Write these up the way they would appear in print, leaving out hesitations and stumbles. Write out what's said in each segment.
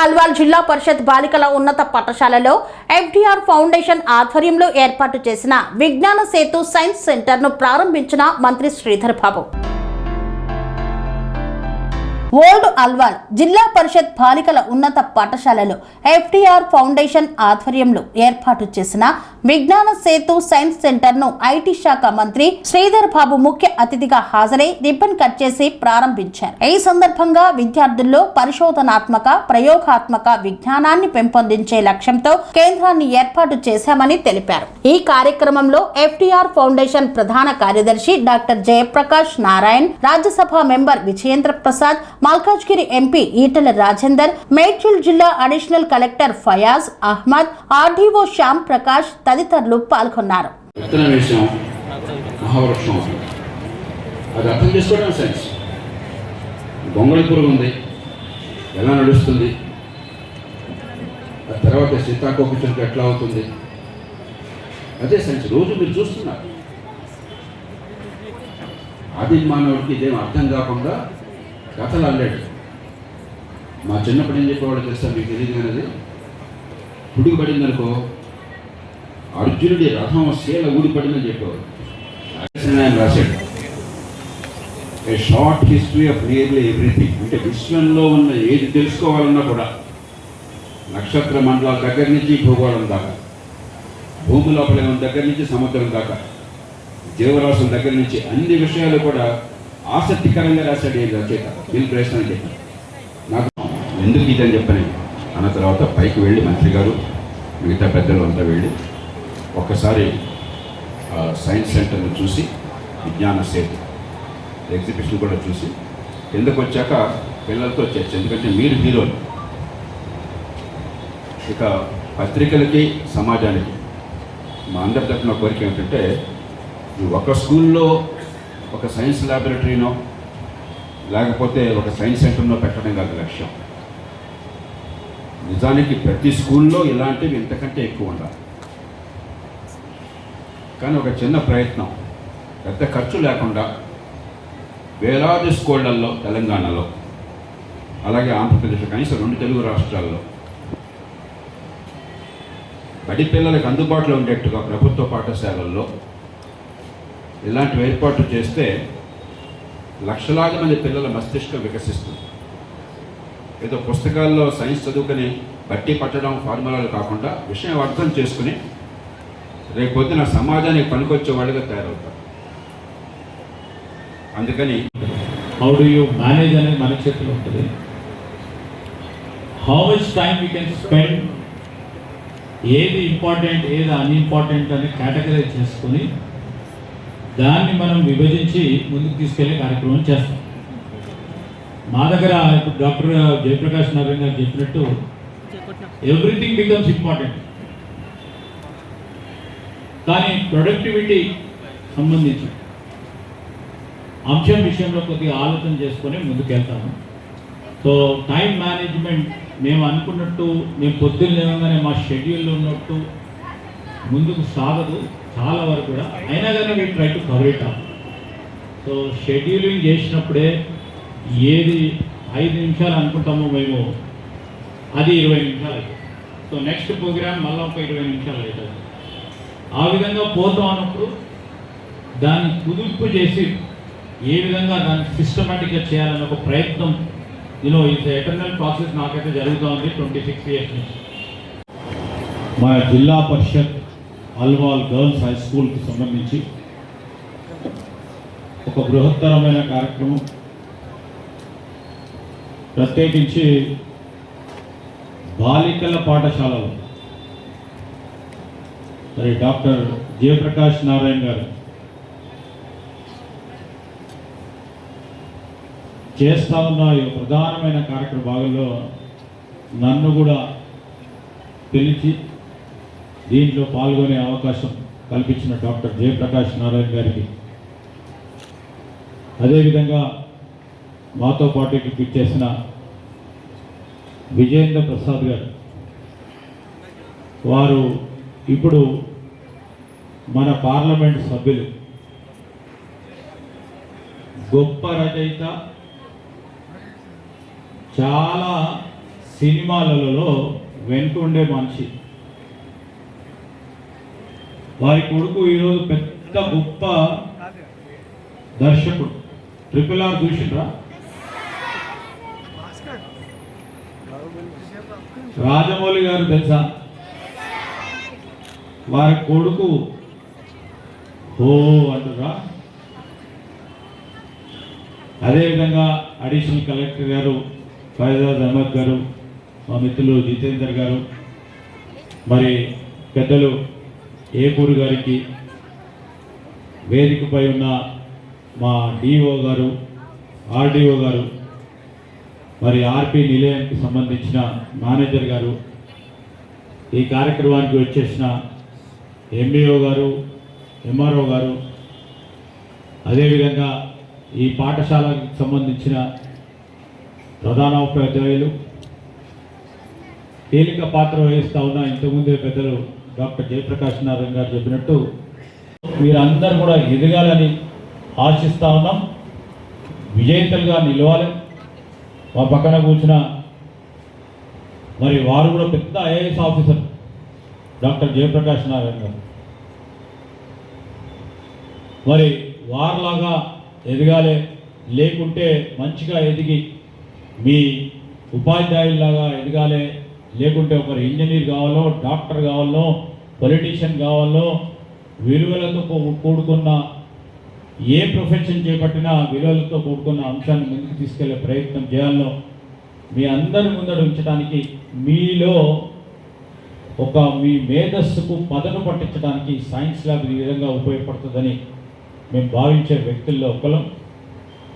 అల్వాల్ జిల్లా పరిషత్ బాలికల ఉన్నత పాఠశాలలో FDR ఫౌండేషన్ ఆధ్వర్యంలో ఏర్పాటు చేసిన విజ్ఞాన సేతు సైన్స్ సెంటర్ను ప్రారంభించిన మంత్రి శ్రీధర్ బాబు. ఓల్డ్ అల్వాల్ జిల్లా పరిషత్ బాలికల ఉన్నత పాఠశాలలో FDR ఫౌండేషన్ ఆధ్వర్యంలో ఏర్పాటు చేసిన విజ్ఞాన సేతు సైన్స్ సెంటర్ను IT శాఖ మంత్రి శ్రీధర్ బాబు ముఖ్య అతిథిగా హాజరై రిబ్బన్ కట్ చేసి ప్రారంభించారు. ఈ సందర్భంగా విద్యార్థుల్లో పరిశోధనాత్మక ప్రయోగాత్మక విజ్ఞానాన్ని పెంపొందించే లక్ష్యంతో కేంద్రాన్ని ఏర్పాటు చేశామని తెలిపారు. ఈ కార్యక్రమంలో FDR ఫౌండేషన్ ప్రధాన కార్యదర్శి doctor Jayaprakash Narayan, Rajya Sabha member Vijayendra Prasad, Malkajgiri MP Etela Rajender, Medchal జిల్లా additional collector Fayaz Ahmed, RDO Shyam Prakash తదితరులు పాల్గొన్నారు. ఎలా నడుస్తుంది, తర్వాత సీతాకోకచిలుక ఎట్లా అవుతుంది, అదే సైన్స్ రోజు మీరు చూస్తున్నారు. ఆది మానవుడికి ఇదేం అర్థం కాకుండా కథలు అల్లాడు. మా చిన్నప్పుడు ఏం చెప్పేవాళ్ళు తెలుసా మీకు తెలియదు, కానీ పుడికి పడిందనుకో అర్జునుడి రథం శీల ఊడిపడిందని చెప్పేవాడు. ఆయన రాశాడు a short history of nearly everything. అంటే విశ్వంలో ఉన్న ఏది తెలుసుకోవాలన్నా కూడా నక్షత్ర మండలాల దగ్గర నుంచి భూగోళం దాకా, భూమి లోపల ఉన్న దగ్గర నుంచి సముద్రం దాకా, జీవరాశుల దగ్గర నుంచి అన్ని విషయాలు కూడా ఆసక్తికరంగా రాశాడు ఈ రచయిత ఇన్స్పిరేషన్ అని చెప్పి. నాకు ఎందుకు ఇదని చెప్పని అన్న తర్వాత పైకి వెళ్ళి మంత్రి గారు మిగతా పెద్దలు అంతా వెళ్ళి ఒక్కసారి సైన్స్ సెంటర్ను చూసి విజ్ఞాన సేతు ఎగ్జిబిషన్ కూడా చూసి కిందకు వచ్చాక పిల్లలతో చర్చ. ఎందుకంటే మీరు హీరోలు. ఇక పత్రికలకి సమాజానికి మా అందరి తరఫున కోరిక ఏమిటంటే ఒక స్కూల్లో ఒక సైన్స్ ల్యాబొరేటరీనో లేకపోతే ఒక సైన్స్ సెంటర్నో పెట్టడం కాదు లక్ష్యం. నిజానికి ప్రతి స్కూల్లో ఇలాంటివి ఇంతకంటే ఎక్కువ ఉండాలి. కానీ ఒక చిన్న ప్రయత్నం, పెద్ద ఖర్చు లేకుండా వేలాది స్కూళ్లలో తెలంగాణలో అలాగే ఆంధ్రప్రదేశ్ కనీసం 2 తెలుగు రాష్ట్రాల్లో బడి పిల్లలకు అందుబాటులో ఉండేట్టుగా ప్రభుత్వ పాఠశాలల్లో ఇలాంటివి ఏర్పాటు చేస్తే లక్షలాది మంది పిల్లల మస్తిష్కం వికసిస్తుంది. ఏదో పుస్తకాల్లో సైన్స్ చదువుకొని బట్టి పట్టడం ఫార్ములాలు కాకుండా విషయం అర్థం చేసుకుని రేపొద్దున సమాజానికి పనికొచ్చే వాళ్ళుగా తయారవుతారు. అందుకని హౌ డు యూ మేనేజ్ అనేది మన చేతిలో ఉంటుంది. How much time you can spend, ఏది ఇంపార్టెంట్ ఏది అన్ఇంపార్టెంట్ అని కేటగరైజ్ చేసుకొని దాన్ని మనం విభజించి ముందుకు తీసుకెళ్లే కార్యక్రమం చేస్తాం. మా దగ్గర ఇప్పుడు డాక్టర్ జయప్రకాష్ నారాయణ గారు చెప్పినట్టు ఎవ్రీథింగ్ బికమ్స్ ఇంపార్టెంట్. కానీ ప్రొడక్టివిటీ సంబంధించి అంశం విషయంలో కొద్దిగా ఆలోచన చేసుకొని ముందుకెళ్తాము. సో టైం మేనేజ్మెంట్ మేము అనుకున్నట్టు మేము పొద్దున్న లేవగానే మా షెడ్యూల్లో ఉన్నట్టు ముందుకు సాగదు చాలా వరకు కూడా. అయినా కానీ we try to cover it up. So scheduling చేసినప్పుడే ఏది 5 నిమిషాలు అనుకుంటామో మేము అది 20 నిమిషాలు అవుతుంది. సో నెక్స్ట్ ప్రోగ్రామ్ మళ్ళీ ఒక 20 నిమిషాలు అవుతుంది. ఆ విధంగా పోతాం అన్నప్పుడు దాన్ని కుదుర్పు చేసి ఏ విధంగా దాన్ని సిస్టమేటిక్గా చేయాలన్న ఒక ప్రయత్నం ఇది ఎటర్నల్ ప్రాసెస్ నాకైతే జరుగుతూ ఉంది 26 years నుంచి. మా జిల్లా పరిషత్ అల్వాల్ గర్ల్స్ హై స్కూల్కి సంబంధించి ఒక బృహత్తరమైన కార్యక్రమం, ప్రత్యేకించి బాలికల పాఠశాలలో మరి డాక్టర్ జయప్రకాష్ నారాయణ గారు చేస్తా ఉన్న ఈ ప్రధానమైన కార్యక్రమ భాగంలో నన్ను కూడా పిలిచి దీంట్లో పాల్గొనే అవకాశం కల్పించిన డాక్టర్ జయప్రకాష్ నారాయణ గారికి, అదేవిధంగా మాతో పాటు ఇక్కడికి చేసిన విజయేంద్ర ప్రసాద్ గారు, వారు ఇప్పుడు మన పార్లమెంట్ సభ్యులు, గొప్ప రచయిత, చాలా సినిమాలలో వెనుకుండే మనిషి. వారి కొడుకు ఈరోజు పెద్ద గొప్ప దర్శకుడు. RRR చూసిండ్రా? రాజమౌళి గారు తెలుసా? వారి కొడుకు ఓ అంటురా. అదేవిధంగా అడిషనల్ కలెక్టర్ గారు ఫైజాజ్ అహ్మద్ గారు, మా మిత్రులు జితేందర్ గారు, మరి పెద్దలు ఏపూరు గారికి, వేదికపై ఉన్న మా డిఓ గారు, ఆర్డిఓ గారు, మరి ఆర్పి నిలయానికి సంబంధించిన మేనేజర్ గారు, ఈ కార్యక్రమానికి వచ్చేసిన ఎంఈఓ గారు, ఎంఆర్ఓ గారు, అదేవిధంగా ఈ పాఠశాలకు సంబంధించిన ప్రధానోపాధ్యాయులు, కీలక పాత్ర వహిస్తూ ఉన్న ఇంతకుముందే పెద్దలు డాక్టర్ జయప్రకాష్ నారాయణ గారు చెప్పినట్టు మీరందరూ కూడా ఎదగాలని ఆశిస్తూ ఉన్నాం. విజేతలుగా నిలవాలి. మా పక్కన కూర్చున్న మరి వారు కూడా పెద్ద IAS officer doctor Jayaprakash Narayana గారు. మరి వారిలాగా ఎదగాలి, లేకుంటే మంచిగా ఎదిగి మీ ఉపాధ్యాయుల్లాగా ఎదగాలి, లేకుంటే ఒకరు ఇంజనీర్ కావాలో, డాక్టర్ కావాలో, పొలిటీషియన్ కావాలో, విలువలతో కూడుకున్న ఏ ప్రొఫెషన్ చేపట్టినా విలువలతో కూడుకున్న అంశాన్ని ముందుకు తీసుకెళ్లే ప్రయత్నం చేయాలో మీ అందరి ముందర ఉంచడానికి, మీలో ఒక మీ మేధస్సుకు పదను పట్టించడానికి సైన్స్ ల్యాబ్ ఈ విధంగా ఉపయోగపడుతుందని మేము భావించే వ్యక్తుల్లో ఒకరు.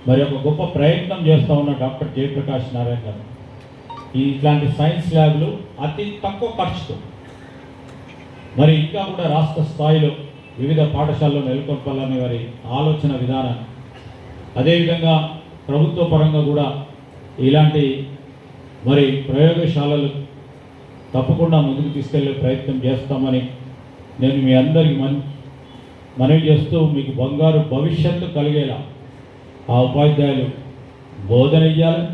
మరి ఒక గొప్ప ప్రయత్నం చేస్తూ ఉన్న డాక్టర్ జయప్రకాష్ నారాయణ గారు ఇట్లాంటి సైన్స్ ల్యాబ్లు అతి తక్కువ ఖర్చుతో మరి ఇంకా కూడా రాష్ట్ర స్థాయిలో వివిధ పాఠశాలలో నెలకొల్పాలనే వారి ఆలోచన విధానాన్ని, అదేవిధంగా ప్రభుత్వ పరంగా కూడా ఇలాంటి మరి ప్రయోగశాలలు తప్పకుండా ముందుకు తీసుకెళ్లే ప్రయత్నం చేస్తామని నేను మీ అందరికీ మనవి చేస్తూ, మీకు బంగారు భవిష్యత్తు కలిగేలా ఆ ఉపాధ్యాయులు బోధన ఇవ్వాలి.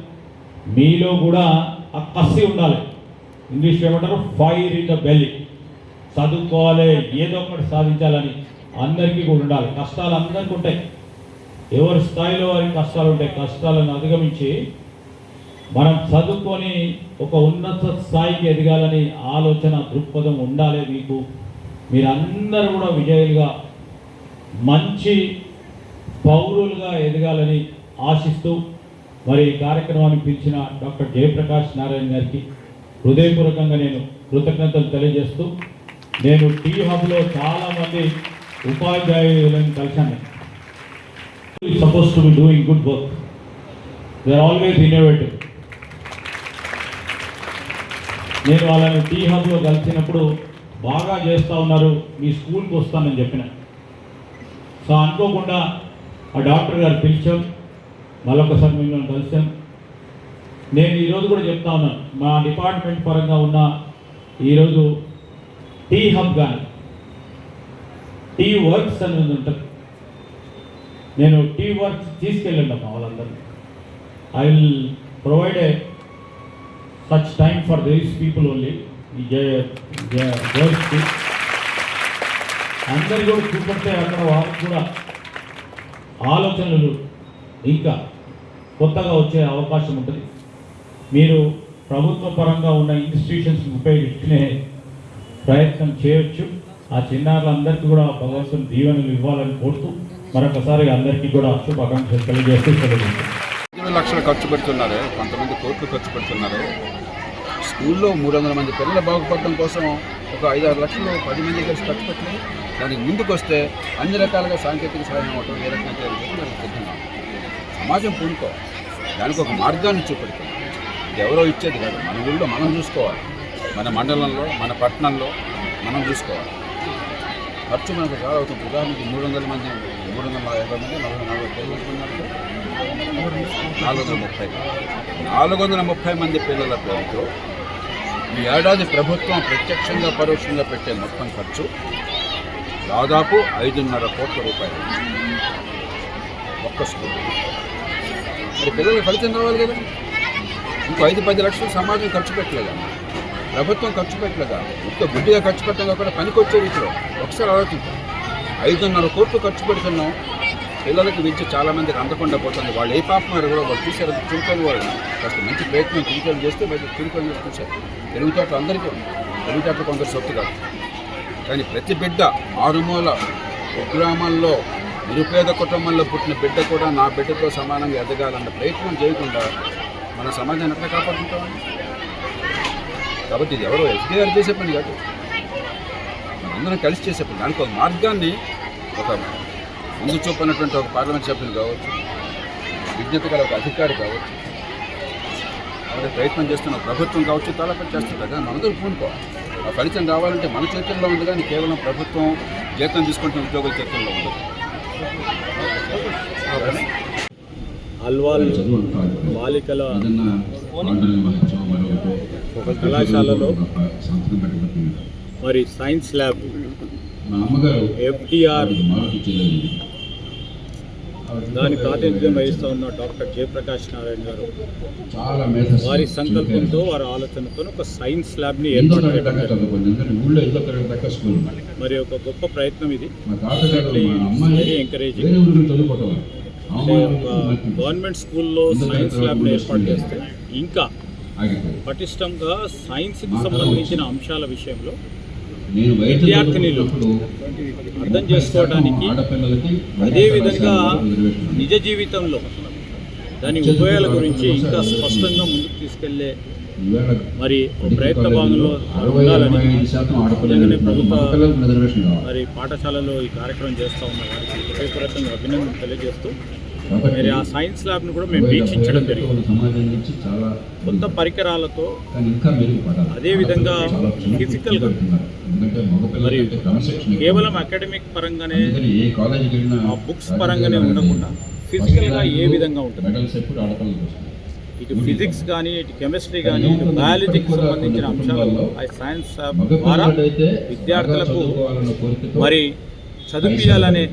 మీలో కూడా ఆ కసి ఉండాలి. ఇంగ్లీష్లో ఏమంటారు, ఫైర్ ఇన్ ద బెల్లీ. చదువుకోవాలి, ఏదో ఒకటి సాధించాలని అందరికీ కూడా ఉండాలి. కష్టాలు అందరికీ ఉంటాయి, ఎవరి స్థాయిలో వారికి కష్టాలు ఉంటాయి. కష్టాలను అధిగమించి మనం చదువుకొని ఒక ఉన్నత స్థాయికి ఎదగాలని ఆలోచన దృక్పథం ఉండాలి మీకు. మీరందరూ కూడా విజయులుగా మంచి పౌరులుగా ఎదగాలని ఆశిస్తూ మరి ఈ కార్యక్రమాన్ని పిలిచిన డాక్టర్ జయప్రకాష్ నారాయణ గారికి హృదయపూర్వకంగా నేను కృతజ్ఞతలు తెలియజేస్తూ, నేను టీ హబ్లో చాలామంది ఉపాధ్యాయులను కలిశాను. Suppose to be doing good work, they are always innovative. నేను వాళ్ళని టీ హబ్లో కలిసినప్పుడు బాగా చేస్తూ ఉన్నారు, మీ స్కూల్కి వస్తానని చెప్పిన. సో అనుకోకుండా ఆ డాక్టర్ గారు పిలిచాం, మళ్ళొకసారి మిమ్మల్ని కలిసాం. నేను ఈరోజు కూడా చెప్తా ఉన్నాను, మా డిపార్ట్మెంట్ పరంగా ఉన్న ఈరోజు టీ హబ్ కానీ టీ వర్క్స్ అని ఉంటుంది. నేను టీ వర్క్స్ తీసుకెళ్ళండి మా వాళ్ళందరినీ. I will provide a such time for these people only. ఈ గర్ల్స్కి అందరు కూడా చూపడితే అక్కడ వాళ్ళకి కూడా ఆలోచనలు ఇంకా కొత్తగా వచ్చే అవకాశం ఉంటుంది. మీరు ప్రభుత్వ పరంగా ఉన్న ఇన్స్టిట్యూషన్స్ ఉపయోగించుకునే ప్రయత్నం చేయొచ్చు. ఆ చిన్నారులందరికీ కూడా భగవంతుని దీవెనలు ఇవ్వాలని కోరుతూ మరొకసారి అందరికీ కూడా శుభాకాంక్షలు తెలియజేస్తూ సెలవు. 20 లక్షలు ఖర్చు పెడుతున్నారు, కొంతమంది కోట్లు ఖర్చు పెడుతున్నారు. స్కూల్లో 300 మంది పిల్లల బాగుపడడం కోసం ఒక 5-6 లక్షలు 10 మంది కలిసి ఖర్చు పెట్టినాయి. దానికి ముందుకు వస్తే అన్ని రకాలుగా సాంకేతిక సహాయం అవటం ఏ రకంగా మనకు సిద్ధంగా సమాజం పూనుకో, దానికి ఒక మార్గాన్ని చూపెడతాం. ఇది ఎవరో ఇచ్చేది కాదు, మన ఊళ్ళో మనం చూసుకోవాలి, మన మండలంలో మన పట్టణంలో మనం చూసుకోవాలి. ఖర్చు మనకు చాలా అవుతుంది. ఉదాహరణకి 300 మంది 350 మంది 430 మంది పిల్లల పేరుతో ఈ ఏడాది ప్రభుత్వం ప్రత్యక్షంగా పరోక్షంగా పెట్టే మొత్తం ఖర్చు దాదాపు 5.5 కోట్ల రూపాయలు ఒక్క స్కూల్. మరి పిల్లలకు ఫలితం రావాలి కదా. ఇంకో 5-10 లక్షలు సమాజం ఖర్చు పెట్టలేదా, ప్రభుత్వం ఖర్చు పెట్టలేదా, ఇంత గుడ్డిగా ఖర్చు పెట్టడం కూడా పనికొచ్చే రీతిలో ఒకసారి ఆలోచించాం. 5.5 కోట్లు ఖర్చు పెడుతున్నాం, పిల్లలకి విద్య చాలామందికి అందకుండా పోతుంది. వాళ్ళు ఏ పాపం వారు కూడా వాళ్ళు చూశారు, చురుకొని వాళ్ళు కాస్త మంచి ప్రయత్నం చురుకొని చేస్తే బయట చురుకొని చూశారు. తెలివితేటలు అందరికీ ఉంది, తెలివితేటలు కొందరు సొత్తు కాదు. కానీ ప్రతి బిడ్డ మారుమూల కుగ్రామాల్లో నిరుపేద కుటుంబంలో పుట్టిన బిడ్డ కూడా నా బిడ్డతో సమానంగా ఎదగాలన్న ప్రయత్నం చేయకుండా మన సమాజాన్ని ఎట్లా కాపాడుకుంటామని. కాబట్టి ఇది ఎవరో ఎఫ్డీఆర్ చేసే పని కాదు, అందరం కలిసి చేసే పని. దానికి ఒక మార్గాన్ని ఒక ముందు చూపనటువంటి ఒక పార్లమెంట్ సభ్యులు కావచ్చు, విజ్ఞత గల ఒక అధికారి కావచ్చు, అలాగే ప్రయత్నం చేస్తున్న ప్రభుత్వం కావచ్చు, చాలా పని చేస్తుంది కదా. మనందరూ పూనుకోవాలి. ఆ ఫలితం రావాలంటే మన చేతుల్లో ఉంది, కానీ కేవలం ప్రభుత్వం జీతం తీసుకుంటున్న ఉద్యోగుల చేతుల్లో ఉండదు. అల్వాల్ బాలికల ఒక కళాశాలలో మరి సైన్స్ ల్యాబ్ FDR దాని ప్రాతినిధ్యం వహిస్తూ ఉన్న డాక్టర్ జయప్రకాష్ నారాయణ గారు వారి సంకల్పంతో వారి ఆలోచనతో ఒక సైన్స్ ల్యాబ్ని ఏర్పాటు చేయడం మరి ఒక గొప్ప ప్రయత్నం ఇది. Very encouraging. గవర్నమెంట్ స్కూల్లో సైన్స్ ల్యాబ్ని ఏర్పాటు చేస్తే ఇంకా పటిష్టంగా సైన్స్కి సంబంధించిన అంశాల విషయంలో విద్యార్థినిలు అర్థం చేసుకోవడానికి, అదేవిధంగా నిజ జీవితంలో దాని ఉపయోగాల గురించి ఇంకా స్పష్టంగా ముందుకు తీసుకెళ్లే మరి ప్రయత్న భాగంలో ఉండాలని నిజంగానే ప్రభుత్వ మరి పాఠశాలలో ఈ కార్యక్రమం చేస్తూ ఉన్న వారికి హృదయపూర్వకంగా అభినందనలు తెలియజేస్తూ మరి ఆ సైన్స్ ల్యాబ్ను కూడా మేము వీక్షించడం జరిగింది. కొత్త పరికరాలతో, అదేవిధంగా ఫిజికల్గా మరి కేవలం అకాడమిక్ పరంగానే ఆ బుక్స్ పరంగానే ఉండకుండా ఫిజికల్గా ఏ విధంగా ఉంటుంది, ఇటు ఫిజిక్స్ కానీ, ఇటు కెమిస్ట్రీ కానీ, ఇటు బయాలజీకి సంబంధించిన అంశాలలో ఆ సైన్స్ ద్వారా విద్యార్థులకు మరి చదివించాలనే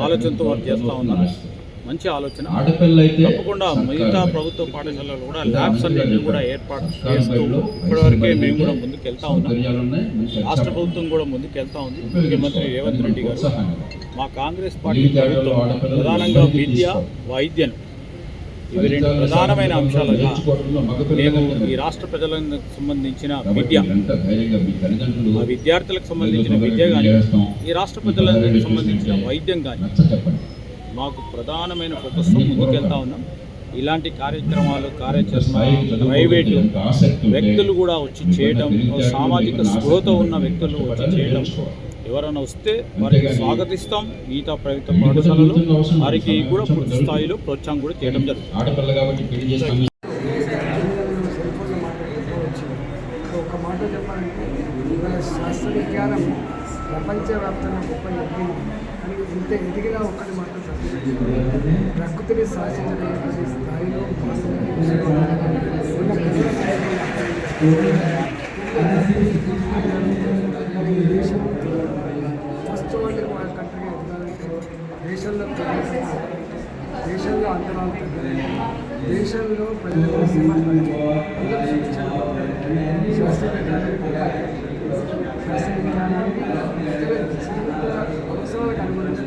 ఆలోచనతో వారు చేస్తూ ఉన్నారు. మంచి ఆలోచన. తప్పకుండా మిగతా ప్రభుత్వ పాఠశాలలు కూడా ల్యాబ్స్ అన్నింటినీ కూడా ఏర్పాటు చేస్తూ ఇప్పటివరకే మేము కూడా ముందుకు వెళ్తూ ఉన్నాం. రాష్ట్ర ప్రభుత్వం కూడా ముందుకు వెళ్తూ ఉంది. ముఖ్యమంత్రి రేవంత్ రెడ్డి గారు మా కాంగ్రెస్ పార్టీ ప్రభుత్వం ప్రధానంగా విద్య, వైద్యం ఇవి రెండు ప్రధానమైన అంశాలుగా మేము ఈ రాష్ట్ర ప్రజలకు సంబంధించిన విద్య, ఆ విద్యార్థులకు సంబంధించిన విద్య కానీ, ఈ రాష్ట్ర ప్రజలకు సంబంధించిన వైద్యం కానీ మాకు ప్రధానమైన ఫోకస్తో ముందుకెళ్తా ఉన్నాం. ఇలాంటి కార్యక్రమాలు, కార్యాచరణ ప్రైవేటు వ్యక్తులు కూడా వచ్చి చేయడం, సామాజిక స్పృహతో ఉన్న వ్యక్తులు వచ్చి చేయడం, ఎవరైనా వస్తే వారికి స్వాగతిస్తాం. మిగతా ప్రభుత్వ పాఠశాలలో వారికి కూడా పూర్తి స్థాయిలో ప్రోత్సాహం కూడా చేయడం జరుగుతుంది. ఒక మాట చెప్పాలంటే ఇవాళ శాస్త్ర విజ్ఞానం ప్రపంచవ్యాప్తంగా గొప్ప ఎదిగింది. కానీ ఇంత ఎదిగినా ఒక్కటి మాత్రం ప్రకృతిని శాసించలేని స్థాయిలో దేశం ఫస్ట్ వరల్డ్ కంట్రీగా ఎదగాలంటే దేశంలో అంతరాలు తగ్గాలి, దేశంలో ప్రజలకు శాస్త్ర విజ్ఞానాన్ని అవసరాలకు అనుగుణంగా